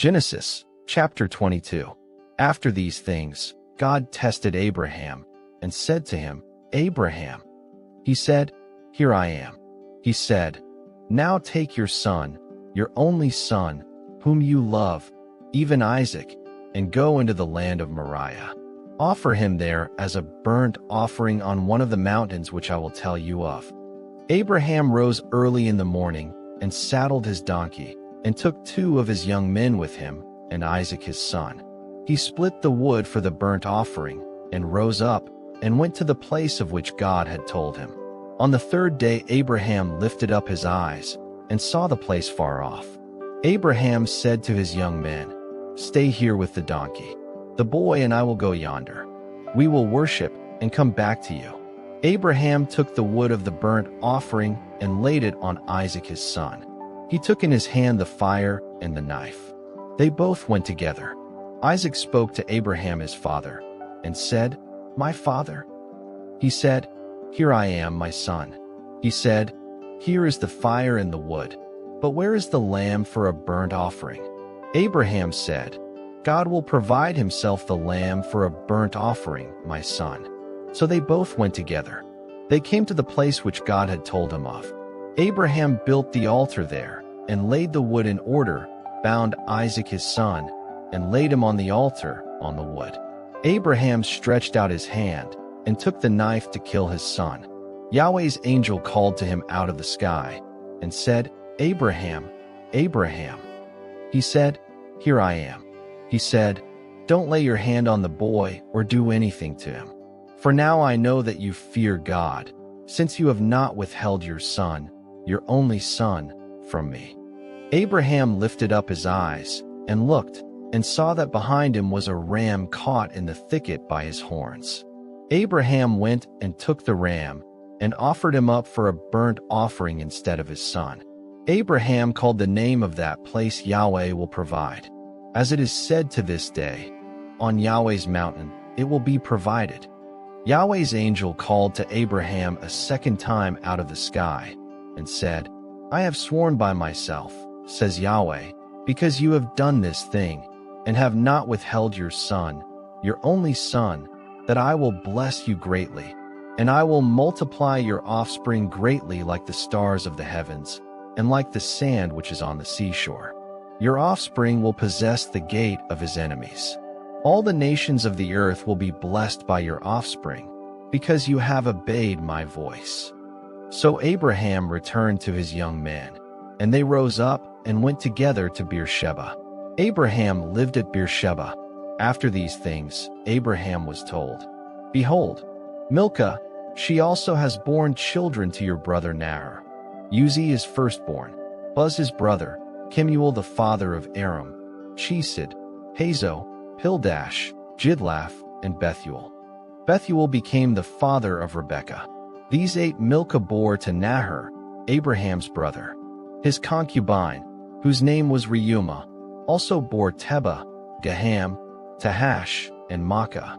Genesis, chapter 22. After these things, God tested Abraham and said to him, Abraham. He said, Here I am. He said, Now take your son, your only son, whom you love, even Isaac, and go into the land of Moriah. Offer him there as a burnt offering on one of the mountains which I will tell you of. Abraham rose early in the morning and saddled his donkey, and took 2 of his young men with him, and Isaac his son. He split the wood for the burnt offering, and rose up, and went to the place of which God had told him. On the 3rd day Abraham lifted up his eyes, and saw the place far off. Abraham said to his young men, Stay here with the donkey. The boy and I will go yonder. We will worship, and come back to you. Abraham took the wood of the burnt offering, and laid it on Isaac his son. He took in his hand the fire and the knife. They both went together. Isaac spoke to Abraham his father, and said, My father. He said, Here I am, my son. He said, Here is the fire and the wood, but where is the lamb for a burnt offering? Abraham said, God will provide himself the lamb for a burnt offering, my son. So they both went together. They came to the place which God had told him of. Abraham built the altar there, and laid the wood in order, bound Isaac his son, and laid him on the altar on the wood. Abraham stretched out his hand, and took the knife to kill his son. Yahweh's angel called to him out of the sky, and said, Abraham, Abraham. He said, Here I am. He said, Don't lay your hand on the boy or do anything to him. For now I know that you fear God, since you have not withheld your son, your only son, from me. Abraham lifted up his eyes, and looked, and saw that behind him was a ram caught in the thicket by his horns. Abraham went and took the ram, and offered him up for a burnt offering instead of his son. Abraham called the name of that place Yahweh will provide. As it is said to this day, On Yahweh's mountain it will be provided. Yahweh's angel called to Abraham a 2nd time out of the sky, and said, I have sworn by myself, says Yahweh, because you have done this thing, and have not withheld your son, your only son, that I will bless you greatly, and I will multiply your offspring greatly like the stars of the heavens, and like the sand which is on the seashore. Your offspring will possess the gate of his enemies. All the nations of the earth will be blessed by your offspring, because you have obeyed my voice. So Abraham returned to his young men, and they rose up and went together to Beersheba. Abraham lived at Beersheba. After these things, Abraham was told, Behold, Milcah, she also has borne children to your brother Nahor. Uzi is firstborn, Buz his brother, Kemuel the father of Aram, Chesed, Hazo, Pildash, Jidlaph, and Bethuel. Bethuel became the father of Rebekah. These 8 Milcah bore to Nahor, Abraham's brother. His concubine, whose name was Reumah, also bore Tebah, Gaham, Tahash, and Maacah.